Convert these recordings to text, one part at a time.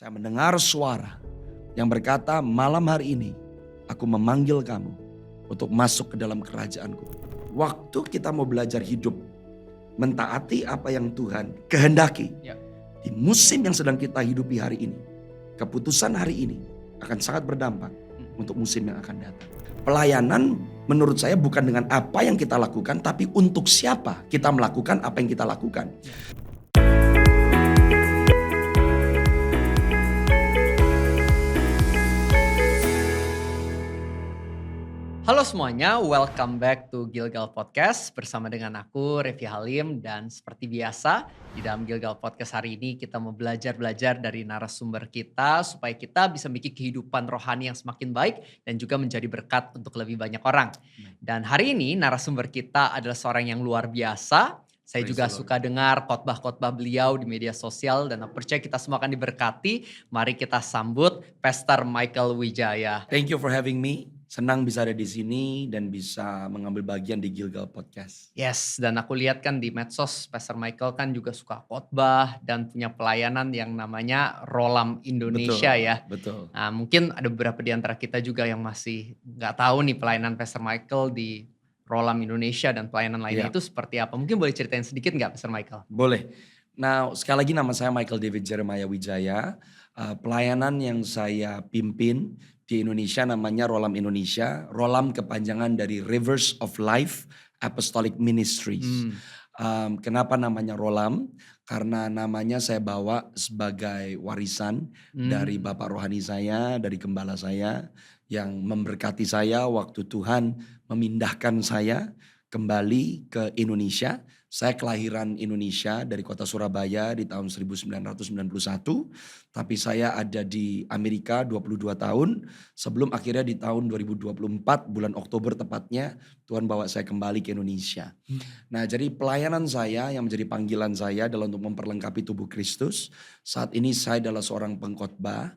saya mendengar suara yang berkata, malam hari ini aku memanggil kamu untuk masuk ke dalam kerajaanku. Waktu kita mau belajar hidup, mentaati apa yang Tuhan kehendaki. Di musim yang sedang kita hidupi hari ini, keputusan hari ini akan sangat berdampak untuk musim yang akan datang. Pelayanan menurut saya bukan dengan apa yang kita lakukan, tapi untuk siapa kita melakukan apa yang kita lakukan. Halo semuanya, welcome back to Gilgal Podcast bersama dengan aku Revi Halim, dan seperti biasa di dalam Gilgal Podcast hari ini kita mau belajar dari narasumber kita supaya kita bisa memiliki kehidupan rohani yang semakin baik dan juga menjadi berkat untuk lebih banyak orang. Dan hari ini narasumber kita adalah seorang yang luar biasa. Saya juga suka dengar khotbah-khotbah beliau di media sosial dan aku percaya kita semua akan diberkati. Mari kita sambut Pastor Michael Wijaya. Thank you for having me. Senang bisa ada di sini dan bisa mengambil bagian di Gilgal Podcast. Yes, dan aku lihat kan di medsos Pastor Michael kan juga suka khotbah dan punya pelayanan yang namanya Rolam Indonesia, betul, ya. Betul. Nah, mungkin ada beberapa di antara kita juga yang masih nggak tahu nih pelayanan Pastor Michael di Rolam Indonesia dan pelayanan lainnya itu seperti apa. Mungkin boleh ceritain sedikit nggak Pastor Michael? Boleh. Nah, sekali lagi nama saya Michael David Jeremiah Wijaya. Pelayanan yang saya pimpin di Indonesia namanya Rolam Indonesia. Rolam kepanjangan dari Rivers of Life Apostolic Ministries. Kenapa namanya Rolam? Karena namanya saya bawa sebagai warisan dari Bapak Rohani saya, dari Gembala saya, yang memberkati saya waktu Tuhan memindahkan saya kembali ke Indonesia. Saya kelahiran Indonesia dari kota Surabaya di tahun 1991. Tapi saya ada di Amerika 22 tahun. Sebelum akhirnya di tahun 2024 bulan Oktober tepatnya Tuhan bawa saya kembali ke Indonesia. Nah, jadi pelayanan saya yang menjadi panggilan saya adalah untuk memperlengkapi tubuh Kristus. Saat ini saya adalah seorang pengkhotbah.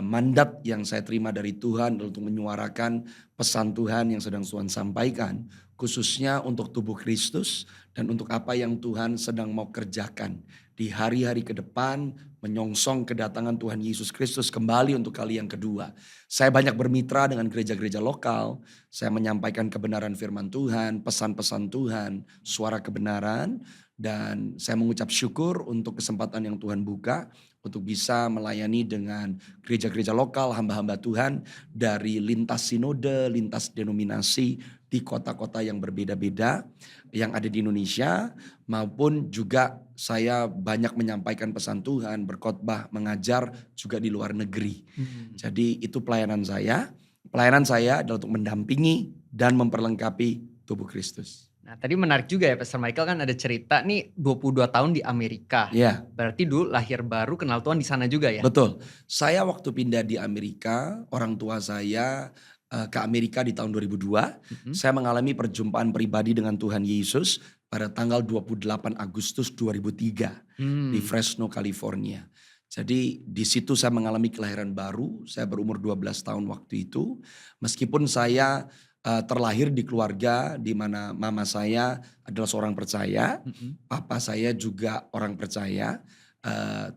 Mandat yang saya terima dari Tuhan adalah untuk menyuarakan pesan Tuhan yang sedang Tuhan sampaikan, khususnya untuk tubuh Kristus dan untuk apa yang Tuhan sedang mau kerjakan di hari-hari ke depan, menyongsong kedatangan Tuhan Yesus Kristus kembali untuk kali yang kedua. Saya banyak bermitra dengan gereja-gereja lokal, saya menyampaikan kebenaran firman Tuhan, pesan-pesan Tuhan, suara kebenaran, dan saya mengucap syukur untuk kesempatan yang Tuhan buka untuk bisa melayani dengan gereja-gereja lokal, hamba-hamba Tuhan dari lintas sinode, lintas denominasi di kota-kota yang berbeda-beda yang ada di Indonesia, maupun juga saya banyak menyampaikan pesan Tuhan, berkhotbah, mengajar juga di luar negeri. Jadi itu pelayanan saya. Pelayanan saya adalah untuk mendampingi dan memperlengkapi tubuh Kristus. Nah, tadi menarik juga ya Pastor Michael, kan ada cerita nih 22 tahun di Amerika. Iya. Berarti dulu lahir baru kenal Tuhan di sana juga ya? Betul. Saya waktu pindah di Amerika, orang tua saya ke Amerika di tahun 2002. Saya mengalami perjumpaan pribadi dengan Tuhan Yesus pada tanggal 28 Agustus 2003 di Fresno, California. Jadi di situ saya mengalami kelahiran baru. Saya berumur 12 tahun waktu itu. Meskipun saya terlahir di keluarga di mana mama saya adalah seorang percaya, papa saya juga orang percaya,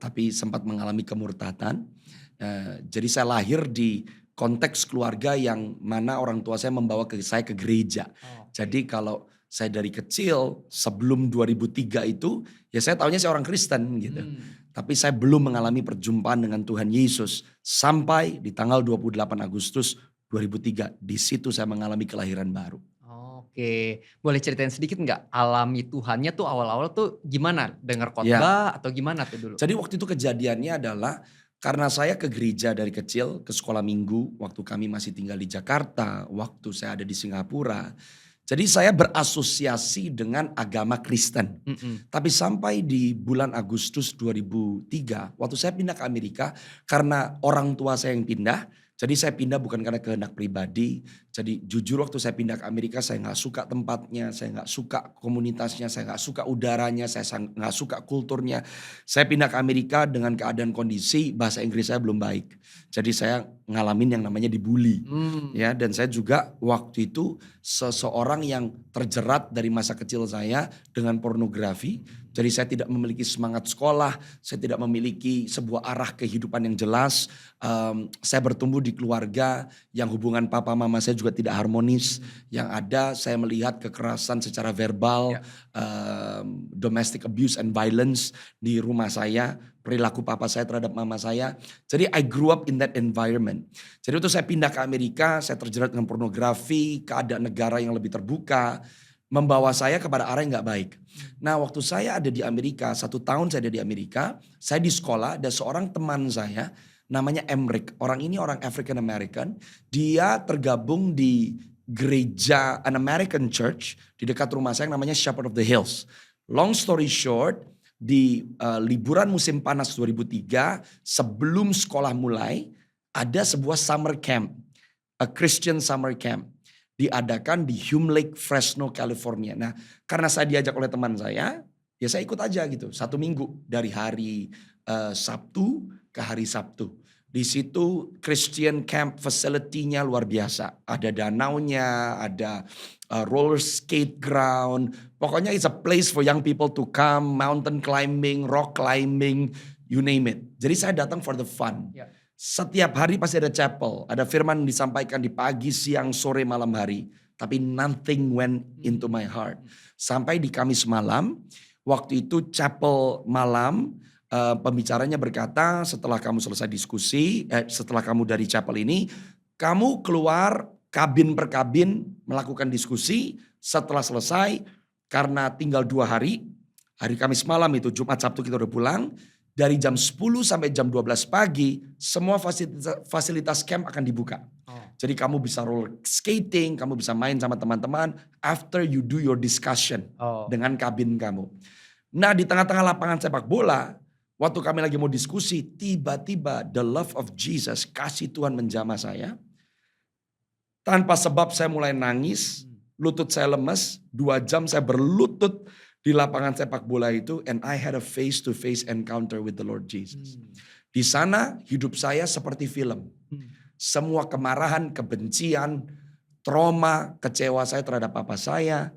tapi sempat mengalami kemurtatan. Jadi saya lahir di konteks keluarga yang mana orang tua saya membawa saya ke gereja. Jadi kalau saya dari kecil sebelum 2003 itu ya saya taunya saya orang Kristen gitu. Tapi saya belum mengalami perjumpaan dengan Tuhan Yesus sampai di tanggal 28 Agustus 2003, di situ saya mengalami kelahiran baru. Oke, boleh ceritain sedikit nggak alami Tuhannya tuh awal-awal tuh gimana? Dengar khotbah atau gimana tuh dulu? Jadi waktu itu kejadiannya adalah karena saya ke gereja dari kecil, ke sekolah minggu, waktu kami masih tinggal di Jakarta, waktu saya ada di Singapura. Jadi saya berasosiasi dengan agama Kristen. Tapi sampai di bulan Agustus 2003, waktu saya pindah ke Amerika, karena orang tua saya yang pindah, jadi saya pindah bukan karena kehendak pribadi. Jadi jujur waktu saya pindah ke Amerika saya gak suka tempatnya, saya gak suka komunitasnya, saya gak suka udaranya, saya gak suka kulturnya. Saya pindah ke Amerika dengan keadaan kondisi bahasa Inggris saya belum baik. Jadi saya ngalamin yang namanya dibully. Ya, dan saya juga waktu itu seseorang yang terjerat dari masa kecil saya dengan pornografi. Jadi saya tidak memiliki semangat sekolah, saya tidak memiliki sebuah arah kehidupan yang jelas. Saya bertumbuh di keluarga yang hubungan papa mama saya juga tidak harmonis. Yang ada saya melihat kekerasan secara verbal, Ya. domestic abuse and violence di rumah saya. Perilaku papa saya terhadap mama saya. Jadi I grew up in that environment. Jadi waktu saya pindah ke Amerika, saya terjerat dengan pornografi, keadaan negara yang lebih terbuka, membawa saya kepada arah yang gak baik. Nah waktu saya ada di Amerika, 1 tahun saya ada di Amerika, saya di sekolah, ada seorang teman saya namanya Emric. Orang ini orang African American, dia tergabung di gereja an American church di dekat rumah saya yang namanya Shepherd of the Hills. Long story short, di liburan musim panas 2003, sebelum sekolah mulai, ada sebuah summer camp, a Christian summer camp. Diadakan di Hume Lake, Fresno, California. Nah, karena saya diajak oleh teman saya, ya saya ikut aja gitu. 1 minggu dari hari Sabtu ke hari Sabtu. Di situ Christian camp facility-nya luar biasa. Ada danaunya, ada roller skate ground. Pokoknya it's a place for young people to come, mountain climbing, rock climbing, you name it. Jadi saya datang for the fun. Ya. Setiap hari pasti ada chapel, ada firman disampaikan di pagi, siang, sore, malam hari. Tapi nothing went into my heart. Sampai di Kamis malam, waktu itu chapel malam, pembicaranya berkata setelah kamu selesai diskusi, setelah kamu dari chapel ini, kamu keluar kabin per kabin melakukan diskusi. Setelah selesai, karena tinggal 2 hari, hari Kamis malam itu, Jumat Sabtu kita udah pulang. Dari jam 10 sampai jam 12 pagi, semua fasilitas camp akan dibuka. Jadi kamu bisa roller skating, kamu bisa main sama teman-teman after you do your discussion dengan kabin kamu. Nah di tengah-tengah lapangan sepak bola, waktu kami lagi mau diskusi, tiba-tiba the love of Jesus, kasih Tuhan menjamah saya. Tanpa sebab saya mulai nangis, lutut saya lemes, 2 jam saya berlutut di lapangan sepak bola itu, and I had a face-to-face encounter with the Lord Jesus. Di sana hidup saya seperti film. Semua kemarahan, kebencian, trauma, kecewa saya terhadap papa saya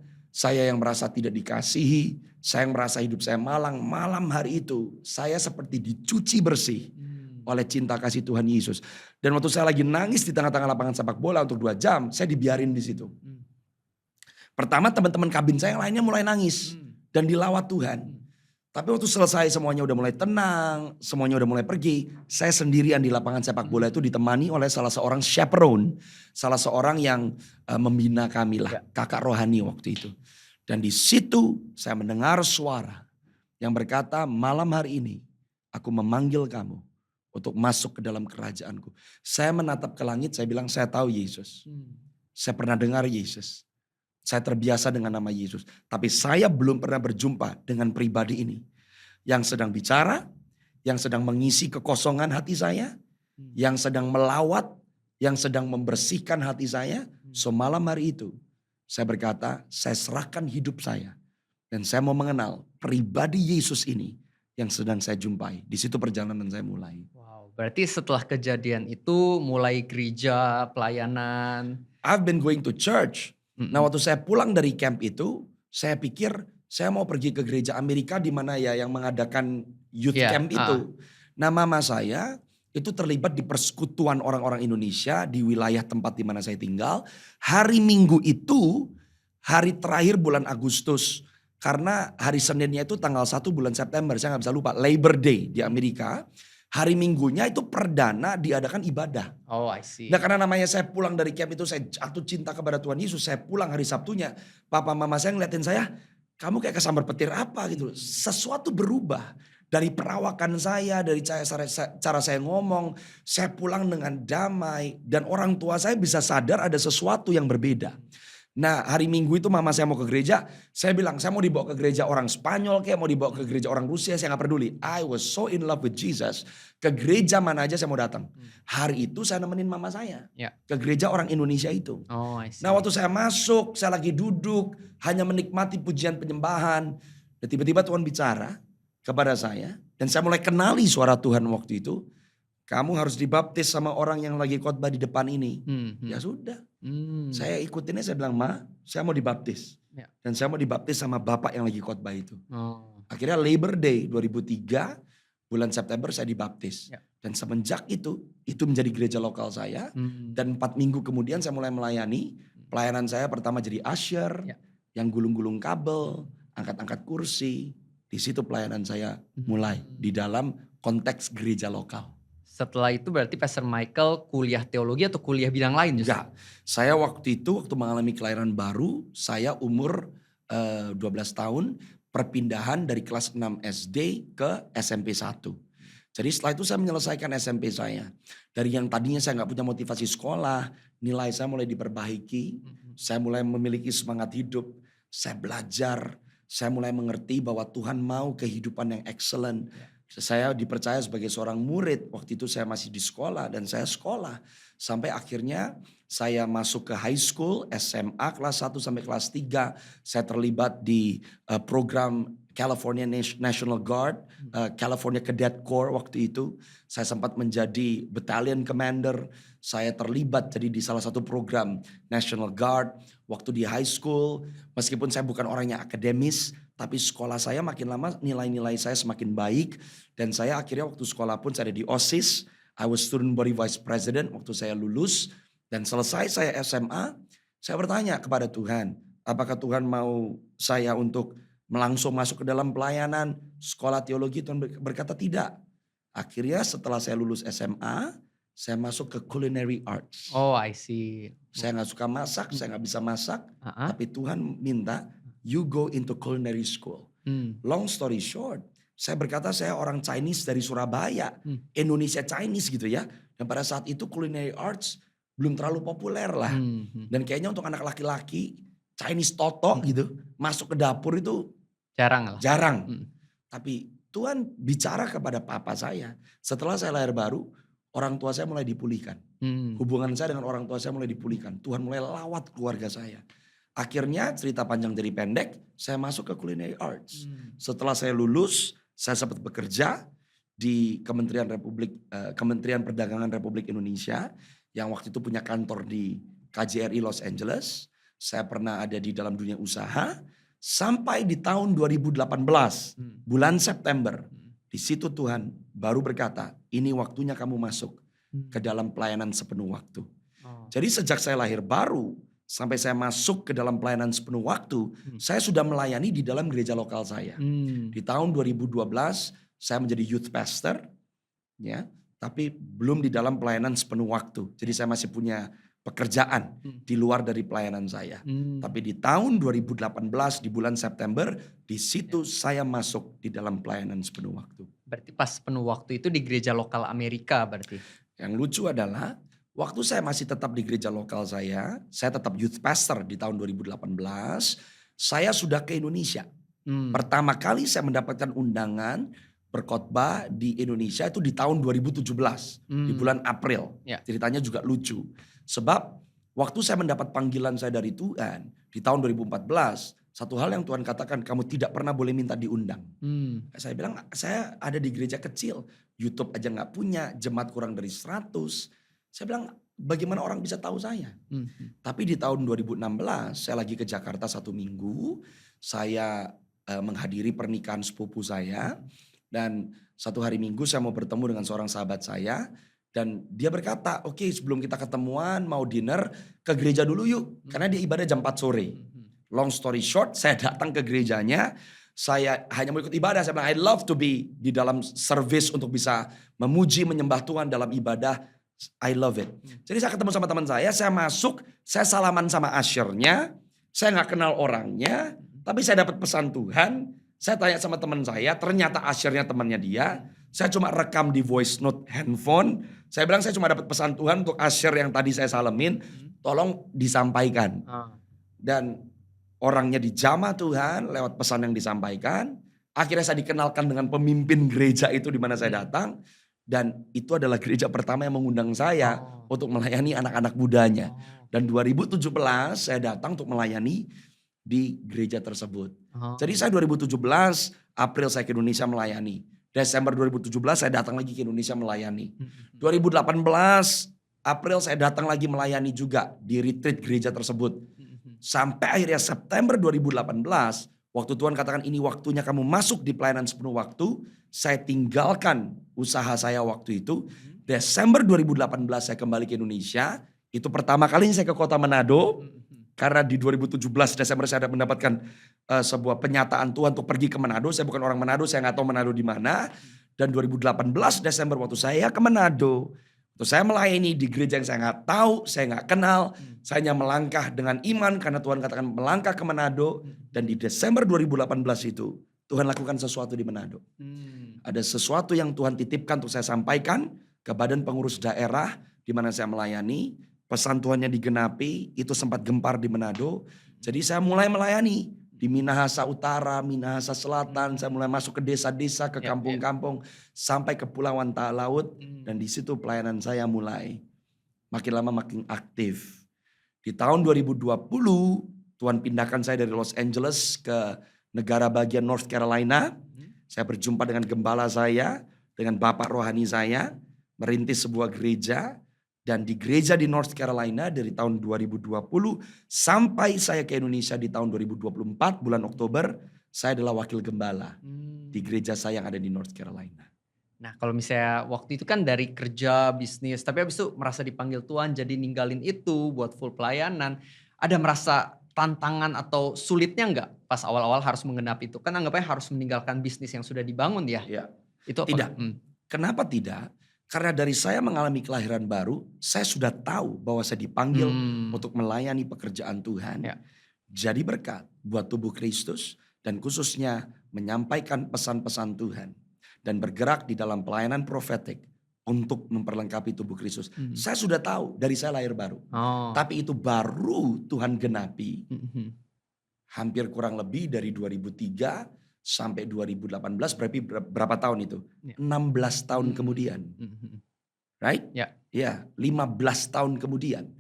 yang merasa tidak dikasihi, saya yang merasa hidup saya malang. Malam hari itu saya seperti dicuci bersih oleh cinta kasih Tuhan Yesus. Dan waktu saya lagi nangis di tengah-tengah lapangan sepak bola untuk 2 jam, saya dibiarin di situ. Pertama teman-teman kabin saya yang lainnya mulai nangis. Dan dilawat Tuhan. Tapi waktu selesai semuanya udah mulai tenang, semuanya udah mulai pergi. Saya sendirian di lapangan sepak bola itu ditemani oleh salah seorang chaperone. Salah seorang yang membina kami lah, kakak rohani waktu itu. Dan di situ saya mendengar suara yang berkata, malam hari ini aku memanggil kamu untuk masuk ke dalam kerajaanku. Saya menatap ke langit, saya bilang saya tahu Yesus. Saya pernah dengar Yesus. Saya terbiasa dengan nama Yesus. Tapi saya belum pernah berjumpa dengan pribadi ini. Yang sedang bicara, yang sedang mengisi kekosongan hati saya, yang sedang melawat, yang sedang membersihkan hati saya. So malam hari itu saya berkata, saya serahkan hidup saya. Dan saya mau mengenal pribadi Yesus ini yang sedang saya jumpai. Di situ perjalanan saya mulai. Wow, berarti setelah kejadian itu mulai gereja, pelayanan. I've been going to church. Nah waktu saya pulang dari camp itu, saya pikir saya mau pergi ke gereja Amerika di mana ya yang mengadakan youth camp itu. Nah mama saya itu terlibat di persekutuan orang-orang Indonesia di wilayah tempat di mana saya tinggal. Hari Minggu itu hari terakhir bulan Agustus. Karena hari Seninnya itu tanggal 1 bulan September, saya gak bisa lupa, Labor Day di Amerika. Hari Minggunya itu perdana diadakan ibadah. Oh, I see. Nah karena namanya saya pulang dari camp itu, saya jatuh cinta kepada Tuhan Yesus. Saya pulang hari Sabtunya, papa mama saya ngeliatin saya, kamu kayak kesambar petir apa gitu. Sesuatu berubah. Dari perawakan saya, dari cara saya ngomong, saya pulang dengan damai. Dan orang tua saya bisa sadar ada sesuatu yang berbeda. Nah hari Minggu itu mama saya mau ke gereja, saya bilang saya mau dibawa ke gereja orang Spanyol kayak mau dibawa ke gereja orang Rusia, saya gak peduli. I was so in love with Jesus, ke gereja mana aja saya mau datang. Hari itu saya nemenin mama saya ke gereja orang Indonesia itu. Oh, I see. Nah waktu saya masuk, saya lagi duduk, hanya menikmati pujian penyembahan. Dan tiba-tiba Tuhan bicara kepada saya, dan saya mulai kenali suara Tuhan waktu itu. kamu harus dibaptis sama orang yang lagi khotbah di depan ini. Ya Hmm. sudah, Hmm. saya ikutinnya, saya bilang, Ma, saya mau dibaptis. Ya. Dan saya mau dibaptis sama bapak yang lagi khotbah itu. Oh. Akhirnya Labor Day 2003, bulan September saya dibaptis. Ya. Dan semenjak itu menjadi gereja lokal saya. Hmm. Dan 4 minggu kemudian saya mulai melayani. Pelayanan saya pertama jadi usher, Ya. yang gulung-gulung kabel, angkat-angkat kursi. Di situ pelayanan saya mulai di dalam konteks gereja lokal. Setelah itu berarti Pastor Michael kuliah teologi atau kuliah bidang lain justru? Enggak, saya waktu mengalami kelahiran baru, saya umur 12 tahun, perpindahan dari kelas 6 SD ke SMP 1. Jadi setelah itu saya menyelesaikan SMP saya. Dari yang tadinya saya nggak punya motivasi sekolah, nilai saya mulai diperbaiki, saya mulai memiliki semangat hidup, saya belajar, saya mulai mengerti bahwa Tuhan mau kehidupan yang excellent. Saya dipercaya sebagai seorang murid, waktu itu saya masih di sekolah dan saya sekolah. Sampai akhirnya saya masuk ke high school, SMA kelas 1 sampai kelas 3. Saya terlibat di program California National Guard, California Cadet Corps waktu itu. Saya sempat menjadi battalion commander. Saya terlibat jadi di salah satu program National Guard. Waktu di high school, meskipun saya bukan orang yang akademis, tapi sekolah saya makin lama nilai-nilai saya semakin baik. Dan saya akhirnya waktu sekolah pun saya ada di OSIS. I was Student Body Vice President waktu saya lulus. Dan selesai saya SMA, saya bertanya kepada Tuhan, apakah Tuhan mau saya untuk langsung masuk ke dalam pelayanan sekolah teologi? Tuhan berkata tidak. Akhirnya setelah saya lulus SMA, saya masuk ke culinary arts. Oh, I see. Saya nggak suka masak, saya nggak bisa masak. Tapi Tuhan minta, you go into culinary school. Long story short, saya berkata saya orang Chinese dari Surabaya. Indonesia Chinese gitu ya. Dan pada saat itu culinary arts belum terlalu populer lah. Dan kayaknya untuk anak laki-laki, Chinese toto gitu, masuk ke dapur itu jarang. Tapi Tuhan bicara kepada papa saya. Setelah saya lahir baru, orang tua saya mulai dipulihkan. Hubungan saya dengan orang tua saya mulai dipulihkan. Tuhan mulai lawat keluarga saya. Akhirnya cerita panjang dari pendek, saya masuk ke culinary arts. Setelah saya lulus, saya sempat bekerja di Kementerian Perdagangan Republik Indonesia. Yang waktu itu punya kantor di KJRI Los Angeles. Saya pernah ada di dalam dunia usaha. Sampai di tahun 2018, bulan September. Di situ Tuhan baru berkata, ini waktunya kamu masuk ke dalam pelayanan sepenuh waktu. Jadi sejak saya lahir baru, sampai saya masuk ke dalam pelayanan sepenuh waktu, saya sudah melayani di dalam gereja lokal saya. Di tahun 2012, saya menjadi youth pastor. Ya, tapi belum di dalam pelayanan sepenuh waktu. Jadi saya masih punya pekerjaan di luar dari pelayanan saya. Tapi di tahun 2018 di bulan September, di situ saya masuk di dalam pelayanan sepenuh waktu. Berarti pas penuh waktu itu di gereja lokal Amerika berarti? Yang lucu adalah waktu saya masih tetap di gereja lokal saya tetap youth pastor di tahun 2018, saya sudah ke Indonesia. Pertama kali saya mendapatkan undangan berkhotbah di Indonesia itu di tahun 2017, di bulan April. Ceritanya juga lucu. Sebab waktu saya mendapat panggilan saya dari Tuhan di tahun 2014, satu hal yang Tuhan katakan, kamu tidak pernah boleh minta diundang. Saya bilang, saya ada di gereja kecil, YouTube aja gak punya, jemaat kurang dari 100. Saya bilang, bagaimana orang bisa tahu saya? Tapi di tahun 2016, saya lagi ke Jakarta 1 minggu, saya menghadiri pernikahan sepupu saya. Dan satu hari Minggu saya mau bertemu dengan seorang sahabat saya. Dan dia berkata, oke, sebelum kita ketemuan mau dinner ke gereja dulu yuk. Karena dia ibadah jam 4 sore. Long story short, saya datang ke gerejanya. Saya hanya mau ikut ibadah. Saya bilang, I love to be di dalam service untuk bisa memuji, menyembah Tuhan dalam ibadah. I love it. Jadi saya ketemu sama teman saya masuk, saya salaman sama ushernya. Saya gak kenal orangnya, tapi saya dapat pesan Tuhan. Saya tanya sama teman saya, ternyata ushernya temannya dia. Saya cuma rekam di voice note handphone. Saya bilang saya cuma dapat pesan Tuhan untuk usher yang tadi saya salamin. Tolong disampaikan. Dan orangnya dijamah Tuhan lewat pesan yang disampaikan. Akhirnya saya dikenalkan dengan pemimpin gereja itu di mana saya datang. Dan itu adalah gereja pertama yang mengundang saya untuk melayani anak-anak mudanya. Dan 2017 saya datang untuk melayani di gereja tersebut. Jadi saya 2017 April saya ke Indonesia melayani. Desember 2017 saya datang lagi ke Indonesia melayani. Mhm. 2018 April saya datang lagi melayani juga di retreat gereja tersebut. Mhm. Sampai akhirnya September 2018, waktu Tuhan katakan ini waktunya kamu masuk di pelayanan sepenuh waktu, saya tinggalkan usaha saya waktu itu. Mhm. Desember 2018 saya kembali ke Indonesia. Itu pertama kalinya saya ke kota Manado. Mhm. Karena di 2017 Desember saya ada mendapatkan sebuah penyataan Tuhan untuk pergi ke Manado. Saya bukan orang Manado, saya nggak tahu Manado di mana. Dan 2018 Desember waktu saya ke Manado, waktu saya melayani di gereja yang saya nggak tahu, saya nggak kenal, saya hanya melangkah dengan iman karena Tuhan katakan melangkah ke Manado. Dan di Desember 2018 itu Tuhan lakukan sesuatu di Manado. Ada sesuatu yang Tuhan titipkan untuk saya sampaikan ke badan pengurus daerah di mana saya melayani. Pesan Tuhannya digenapi, itu sempat gempar di Manado. Jadi saya mulai melayani di Minahasa Utara, Minahasa Selatan. Saya mulai masuk ke desa-desa, ke Ya, ya. kampung-kampung, sampai ke Pulauan Talaut. Dan di situ pelayanan saya mulai makin lama makin aktif. Di tahun 2020 Tuhan pindahkan saya dari Los Angeles ke negara bagian North Carolina. Saya berjumpa dengan gembala saya, dengan bapak rohani saya, merintis sebuah gereja. Dan di gereja di North Carolina dari tahun 2020 sampai saya ke Indonesia di tahun 2024 bulan Oktober, saya adalah wakil gembala di gereja saya yang ada di North Carolina. Nah, kalau misalnya waktu itu kan dari kerja, bisnis, tapi habis itu merasa dipanggil Tuhan jadi ninggalin itu buat full pelayanan. Ada merasa tantangan atau sulitnya nggak pas awal-awal harus menggenapi itu? Kan anggapnya harus meninggalkan bisnis yang sudah dibangun ya. Ya. Itu apa? Tidak. Kenapa tidak? Karena dari saya mengalami kelahiran baru, saya sudah tahu bahwa saya dipanggil untuk melayani pekerjaan Tuhan. Ya. Jadi berkat buat tubuh Kristus dan khususnya menyampaikan pesan-pesan Tuhan. Dan bergerak di dalam pelayanan profetik untuk memperlengkapi tubuh Kristus. Saya sudah tahu dari saya lahir baru. Tapi itu baru Tuhan genapi hampir kurang lebih dari 2003 sampai 2018, berarti berapa tahun itu? 16 tahun kemudian. Right? Ya, 15 tahun kemudian.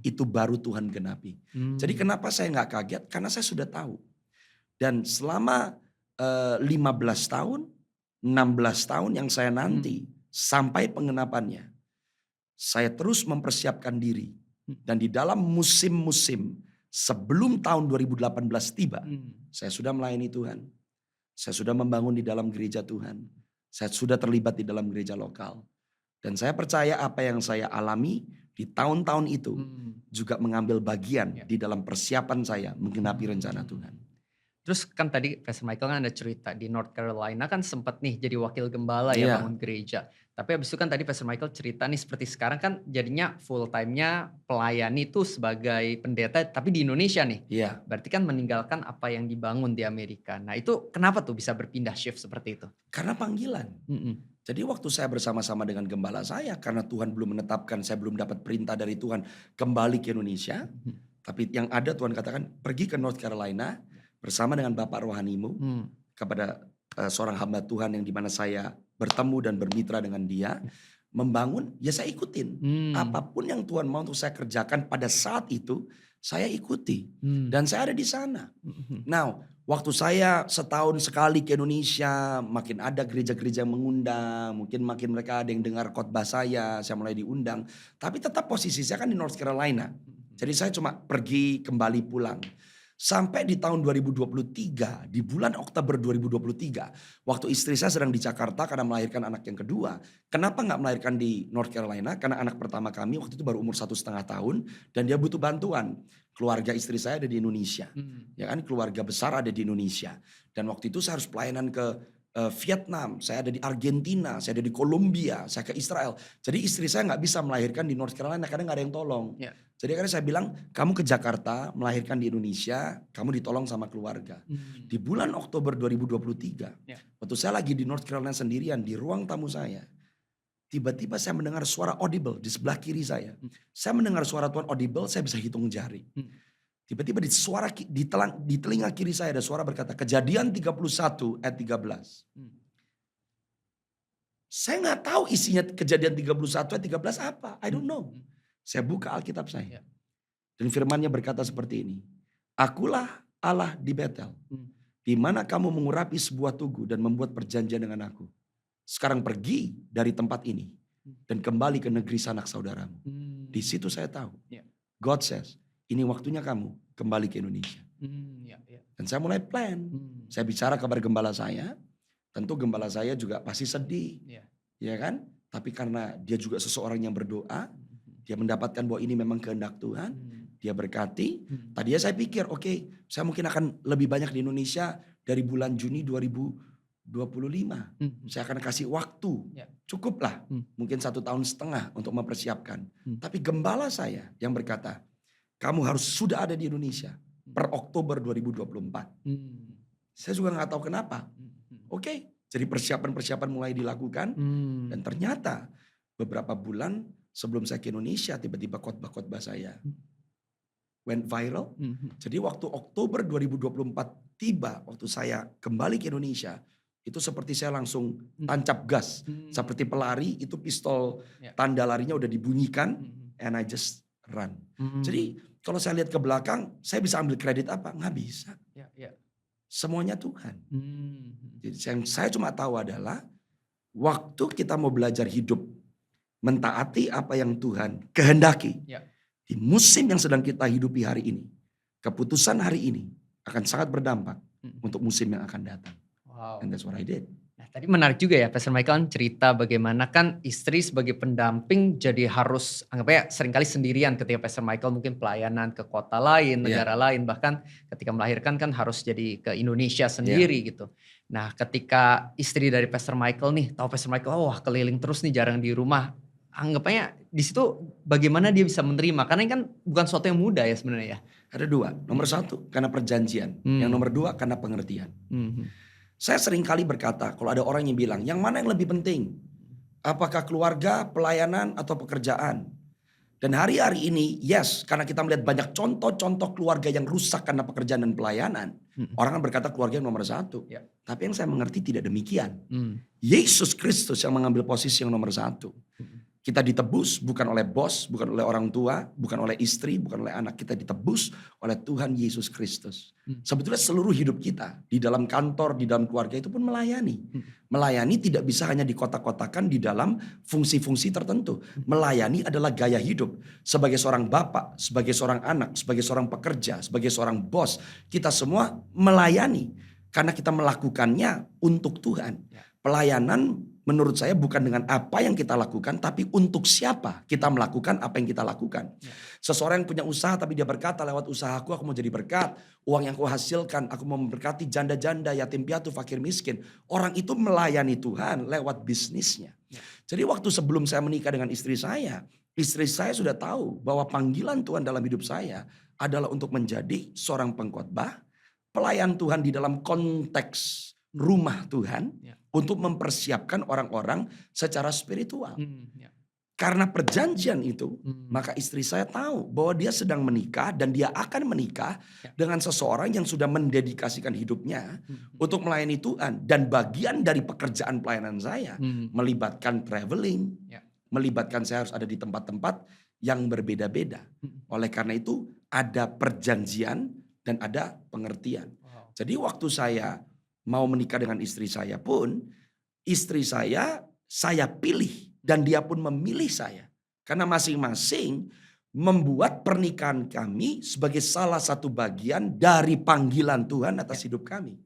Itu baru Tuhan genapi. Jadi kenapa saya nggak kaget? Karena saya sudah tahu. Dan selama 15 tahun, 16 tahun yang saya nanti sampai pengenapannya, saya terus mempersiapkan diri. Dan di dalam musim-musim sebelum tahun 2018 tiba, saya sudah melayani Tuhan. Saya sudah membangun di dalam gereja Tuhan. Saya sudah terlibat di dalam gereja lokal. Dan saya percaya apa yang saya alami di tahun-tahun itu juga mengambil bagian di dalam persiapan saya menggenapi rencana Tuhan. Terus kan tadi Pastor Michael kan ada cerita di North Carolina kan sempat nih jadi wakil gembala ya bangun gereja. Tapi habis itu kan tadi Pastor Michael cerita nih seperti sekarang kan jadinya full time-nya pelayani itu sebagai pendeta tapi di Indonesia nih. Iya. Berarti kan meninggalkan apa yang dibangun di Amerika. Nah itu kenapa tuh bisa berpindah shift seperti itu? Karena panggilan. Jadi waktu saya bersama-sama dengan gembala saya, karena Tuhan belum menetapkan, saya belum dapat perintah dari Tuhan kembali ke Indonesia. Tapi yang ada Tuhan katakan pergi ke North Carolina bersama dengan Bapak rohanimu kepada seorang hamba Tuhan yang dimana saya bertemu dan bermitra dengan dia. Membangun, ya saya ikutin. Apapun yang Tuhan mau untuk saya kerjakan pada saat itu, saya ikuti. Dan saya ada di sana. Now, waktu saya setahun sekali ke Indonesia, makin ada gereja-gereja yang mengundang. Mungkin makin mereka ada yang dengar khotbah saya mulai diundang. Tapi tetap posisi saya kan di North Carolina. Jadi saya cuma pergi kembali pulang. Sampai di tahun 2023, di bulan Oktober 2023, waktu istri saya sedang di Jakarta karena melahirkan anak yang kedua. Kenapa nggak melahirkan di North Carolina? Karena anak pertama kami waktu itu baru umur 1,5 tahun dan dia butuh bantuan. Keluarga istri saya ada di Indonesia, ya kan, keluarga besar ada di Indonesia. Dan waktu itu saya harus pelayanan ke Vietnam, saya ada di Argentina, saya ada di Kolombia, saya ke Israel. Jadi istri saya nggak bisa melahirkan di North Carolina karena nggak ada yang tolong. Jadi akhirnya saya bilang, kamu ke Jakarta melahirkan di Indonesia, kamu ditolong sama keluarga. Di bulan Oktober 2023, waktu saya lagi di North Carolina sendirian di ruang tamu saya, tiba-tiba saya mendengar suara audible di sebelah kiri saya. Saya mendengar suara Tuhan audible, saya bisa hitung jari. Tiba-tiba di telinga kiri saya ada suara berkata, Kejadian 31 ayat 13. Saya nggak tahu isinya Kejadian 31 ayat 13 apa. I don't know. Saya buka Alkitab saya. Dan firman-Nya berkata seperti ini. Akulah Allah di Betel. Di mana kamu mengurapi sebuah tugu dan membuat perjanjian dengan aku. sekarang pergi dari tempat ini dan kembali ke negeri sanak saudaramu. Di situ saya tahu. Ya. God says, ini waktunya kamu kembali ke Indonesia. Ya. Dan saya mulai plan. Saya bicara kabar gembala saya. Tentu gembala saya juga pasti sedih. Ya kan? Tapi karena dia juga seseorang yang berdoa. Dia mendapatkan bahwa ini memang kehendak Tuhan. Dia berkati. Tadinya saya pikir oke, saya mungkin akan lebih banyak di Indonesia dari bulan Juni 2025. Saya akan kasih waktu. Cukuplah. Mungkin 1,5 tahun untuk mempersiapkan. Tapi gembala saya yang berkata, kamu harus sudah ada di Indonesia per Oktober 2024. Saya juga nggak tahu kenapa. Oke, jadi persiapan-persiapan mulai dilakukan. Dan ternyata beberapa bulan sebelum saya ke Indonesia, tiba-tiba khotbah-khotbah saya went viral. Jadi waktu Oktober 2024 tiba, waktu saya kembali ke Indonesia, itu seperti saya langsung tancap gas. Seperti pelari, itu pistol tanda larinya udah dibunyikan, and I just run. Jadi kalau saya lihat ke belakang, saya bisa ambil kredit apa? Nggak bisa. Semuanya Tuhan. Jadi yang saya cuma tahu adalah, waktu kita mau belajar hidup, mentaati apa yang Tuhan kehendaki. Di musim yang sedang kita hidupi hari ini, keputusan hari ini akan sangat berdampak untuk musim yang akan datang. Wow. And that's what I did. Nah, tadi menarik juga ya, Pastor Michael kan cerita bagaimana kan istri sebagai pendamping jadi harus anggapnya seringkali sendirian ketika Pastor Michael mungkin pelayanan ke kota lain, negara lain, bahkan ketika melahirkan kan harus jadi ke Indonesia sendiri gitu. Nah, ketika istri dari Pastor Michael nih, tahu Pastor Michael, wah keliling terus nih, jarang di rumah. Anggapannya di situ bagaimana dia bisa menerima, karena ini kan bukan sesuatu yang mudah ya sebenarnya ya. Ada dua, nomor satu karena perjanjian, yang nomor dua karena pengertian. Saya sering kali berkata, kalau ada orang yang bilang, yang mana yang lebih penting? Apakah keluarga, pelayanan, atau pekerjaan? Dan hari-hari ini, yes, karena kita melihat banyak contoh-contoh keluarga yang rusak karena pekerjaan dan pelayanan. Orang kan berkata keluarga yang nomor satu. Tapi yang saya mengerti tidak demikian. Yesus Kristus yang mengambil posisi yang nomor satu. Kita ditebus bukan oleh bos, bukan oleh orang tua, bukan oleh istri, bukan oleh anak. Kita ditebus oleh Tuhan Yesus Kristus. Sebetulnya seluruh hidup kita di dalam kantor, di dalam keluarga itu pun melayani. Melayani tidak bisa hanya dikotak-kotakan di dalam fungsi-fungsi tertentu. Melayani adalah gaya hidup. Sebagai seorang bapak, sebagai seorang anak, sebagai seorang pekerja, sebagai seorang bos. Kita semua melayani. Karena kita melakukannya untuk Tuhan. Pelayanan menurut saya bukan dengan apa yang kita lakukan, tapi untuk siapa kita melakukan apa yang kita lakukan. Seseorang yang punya usaha tapi dia berkata, lewat usahaku aku mau jadi berkat. Uang yang aku hasilkan aku mau memberkati janda-janda, yatim piatu, fakir miskin. Orang itu melayani Tuhan lewat bisnisnya. Jadi waktu sebelum saya menikah dengan istri saya sudah tahu bahwa panggilan Tuhan dalam hidup saya adalah untuk menjadi seorang pengkhotbah, pelayan Tuhan di dalam konteks rumah Tuhan, untuk mempersiapkan orang-orang secara spiritual. Karena perjanjian itu, maka istri saya tahu bahwa dia sedang menikah dan dia akan menikah dengan seseorang yang sudah mendedikasikan hidupnya untuk melayani Tuhan. Dan bagian dari pekerjaan pelayanan saya melibatkan traveling, melibatkan saya harus ada di tempat-tempat yang berbeda-beda. Oleh karena itu ada perjanjian dan ada pengertian. Jadi waktu saya mau menikah dengan istri saya pun, istri saya pilih dan dia pun memilih saya. Karena masing-masing membuat pernikahan kami sebagai salah satu bagian dari panggilan Tuhan atas hidup kami.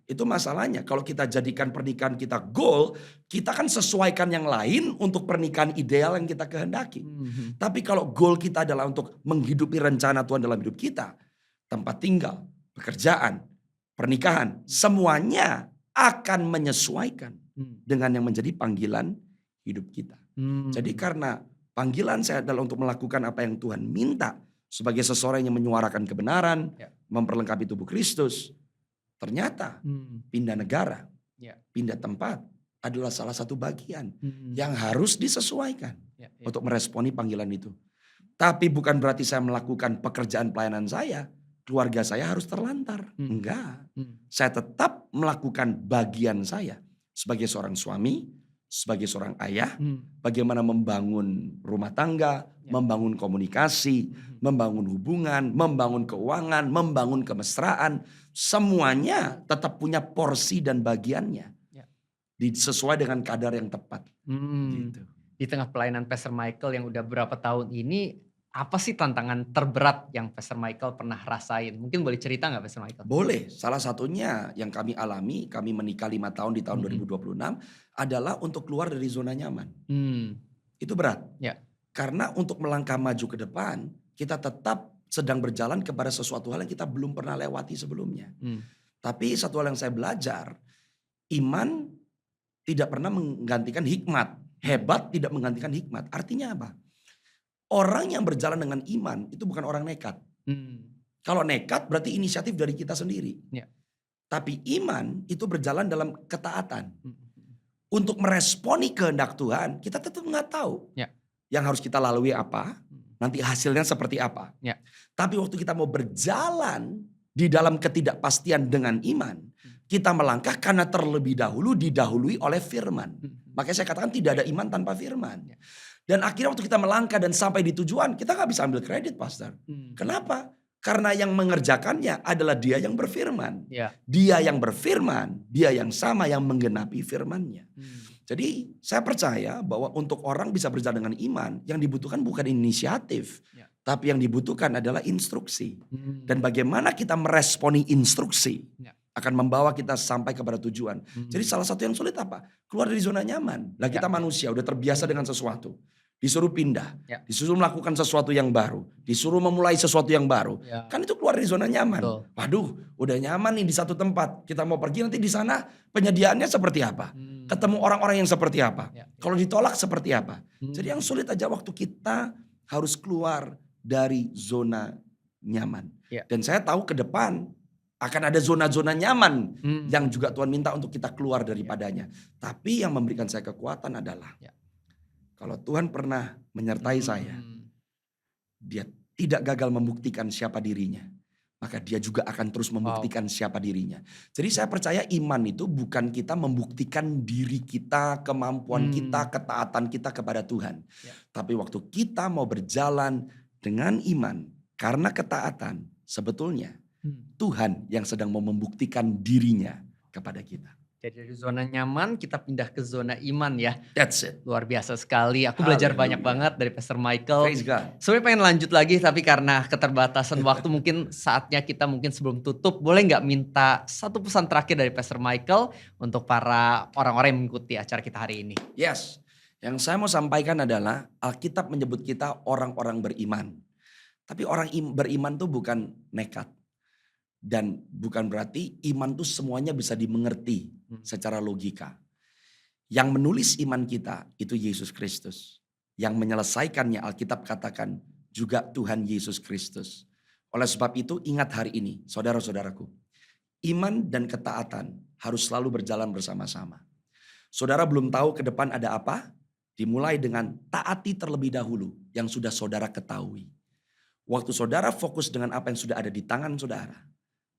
Itu masalahnya, kalau kita jadikan pernikahan kita goal, kita kan sesuaikan yang lain untuk pernikahan ideal yang kita kehendaki. Tapi kalau goal kita adalah untuk menghidupi rencana Tuhan dalam hidup kita, tempat tinggal, pekerjaan, pernikahan, semuanya akan menyesuaikan dengan yang menjadi panggilan hidup kita. Jadi karena panggilan saya adalah untuk melakukan apa yang Tuhan minta sebagai seseorang yang menyuarakan kebenaran, memperlengkapi tubuh Kristus. Ternyata pindah negara, pindah tempat adalah salah satu bagian yang harus disesuaikan untuk meresponi panggilan itu. Tapi bukan berarti saya melakukan pekerjaan pelayanan saya, keluarga saya harus terlantar. Enggak. Saya tetap melakukan bagian saya sebagai seorang suami, sebagai seorang ayah, bagaimana membangun rumah tangga, membangun komunikasi, membangun hubungan, membangun keuangan, membangun kemesraan. Semuanya tetap punya porsi dan bagiannya. sesuai dengan kadar yang tepat. Hmm. Gitu. Di tengah pelayanan Pastor Michael yang udah berapa tahun ini, apa sih tantangan terberat yang Pastor Michael pernah rasain? Mungkin boleh cerita nggak Pastor Michael? Boleh, salah satunya yang kami alami, kami menikah 5 tahun di tahun 2026 adalah untuk keluar dari zona nyaman. Itu berat. Ya. Karena untuk melangkah maju ke depan, kita tetap sedang berjalan kepada sesuatu hal yang kita belum pernah lewati sebelumnya. Tapi satu hal yang saya belajar, iman tidak pernah menggantikan hikmat. Hebat tidak menggantikan hikmat. Artinya apa? Orang yang berjalan dengan iman itu bukan orang nekat. Kalau nekat berarti inisiatif dari kita sendiri. Ya. Tapi iman itu berjalan dalam ketaatan. Untuk meresponi kehendak Tuhan, kita tetap nggak tahu. Ya. Yang harus kita lalui apa, nanti hasilnya seperti apa. Ya. Tapi waktu kita mau berjalan di dalam ketidakpastian dengan iman, kita melangkah karena terlebih dahulu didahului oleh firman. Makanya saya katakan tidak ada iman tanpa firman. Ya. Dan akhirnya waktu kita melangkah dan sampai di tujuan, kita gak bisa ambil kredit, Pastor. Kenapa? Karena yang mengerjakannya adalah dia yang berfirman. Ya. Dia yang berfirman, dia yang sama yang menggenapi firmannya. Jadi saya percaya bahwa untuk orang bisa berjalan dengan iman, yang dibutuhkan bukan inisiatif. Ya. Tapi yang dibutuhkan adalah instruksi. Dan bagaimana kita meresponi instruksi. Ya. Akan membawa kita sampai kepada tujuan. Jadi salah satu yang sulit apa? Keluar dari zona nyaman. Lah kita manusia udah terbiasa dengan sesuatu. Disuruh pindah. Ya. Disuruh melakukan sesuatu yang baru. Disuruh memulai sesuatu yang baru. Ya. Kan itu keluar dari zona nyaman. Betul. Waduh udah nyaman nih di satu tempat. Kita mau pergi nanti di sana penyediaannya seperti apa. Ketemu orang-orang yang seperti apa. Ya. Kalau ditolak seperti apa. Jadi yang sulit aja waktu kita harus keluar dari zona nyaman. Ya. Dan saya tahu ke depan akan ada zona-zona nyaman yang juga Tuhan minta untuk kita keluar daripadanya. Tapi yang memberikan saya kekuatan adalah kalau Tuhan pernah menyertai saya, dia tidak gagal membuktikan siapa dirinya. Maka dia juga akan terus membuktikan siapa dirinya. Jadi saya percaya iman itu bukan kita membuktikan diri kita, kemampuan kita, ketaatan kita kepada Tuhan. Tapi waktu kita mau berjalan dengan iman karena ketaatan, sebetulnya Tuhan yang sedang mau membuktikan dirinya kepada kita. Jadi dari zona nyaman kita pindah ke zona iman ya. That's it. Luar biasa sekali. Aku belajar banyak banget dari Pastor Michael. Praise God. Sebenarnya pengen lanjut lagi tapi karena keterbatasan waktu mungkin saatnya kita mungkin sebelum tutup boleh nggak minta satu pesan terakhir dari Pastor Michael untuk para orang-orang yang mengikuti acara kita hari ini. Yes. Yang saya mau sampaikan adalah Alkitab menyebut kita orang-orang beriman. Tapi orang beriman tuh bukan nekat. Dan bukan berarti iman tuh semuanya bisa dimengerti secara logika. Yang menulis iman kita itu Yesus Kristus. Yang menyelesaikannya Alkitab katakan juga Tuhan Yesus Kristus. Oleh sebab itu ingat hari ini saudara-saudaraku. Iman dan ketaatan harus selalu berjalan bersama-sama. Saudara belum tahu ke depan ada apa? Dimulai dengan taati terlebih dahulu yang sudah saudara ketahui. Waktu saudara fokus dengan apa yang sudah ada di tangan saudara,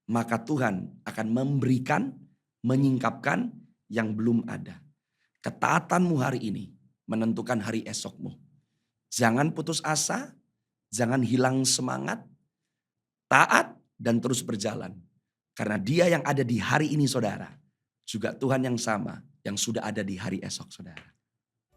maka Tuhan akan memberikan, menyingkapkan yang belum ada. Ketaatanmu hari ini menentukan hari esokmu. Jangan putus asa, jangan hilang semangat, taat dan terus berjalan. Karena dia yang ada di hari ini saudara, juga Tuhan yang sama yang sudah ada di hari esok saudara.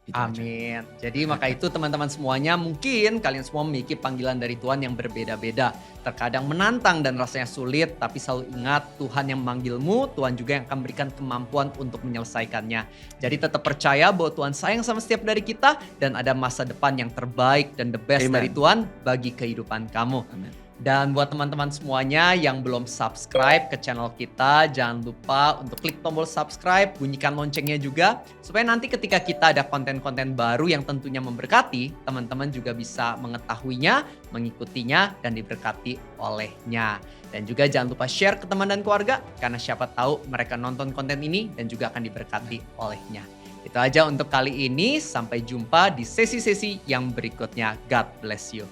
Itu aja. Amin. Jadi maka itu teman-teman semuanya mungkin kalian semua memiliki panggilan dari Tuhan yang berbeda-beda. Terkadang menantang dan rasanya sulit, tapi selalu ingat Tuhan yang memanggilmu, Tuhan juga yang akan berikan kemampuan untuk menyelesaikannya. Jadi tetap percaya bahwa Tuhan sayang sama setiap dari kita dan ada masa depan yang terbaik dan the best Amen. dari Tuhan bagi kehidupan kamu. Amin. Dan buat teman-teman semuanya yang belum subscribe ke channel kita, jangan lupa untuk klik tombol subscribe, bunyikan loncengnya juga. Supaya nanti ketika kita ada konten-konten baru yang tentunya memberkati, teman-teman juga bisa mengetahuinya, mengikutinya, dan diberkati olehnya. Dan juga jangan lupa share ke teman dan keluarga, karena siapa tahu mereka nonton konten ini dan juga akan diberkati olehnya. Itu aja untuk kali ini, sampai jumpa di sesi-sesi yang berikutnya. God bless you.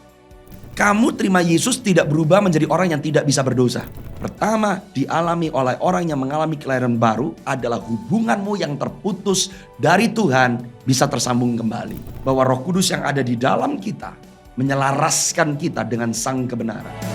Kamu terima Yesus tidak berubah menjadi orang yang tidak bisa berdosa. Pertama dialami oleh orang yang mengalami kelahiran baru adalah hubunganmu yang terputus dari Tuhan bisa tersambung kembali. Bahwa Roh Kudus yang ada di dalam kita menyelaraskan kita dengan sang kebenaran.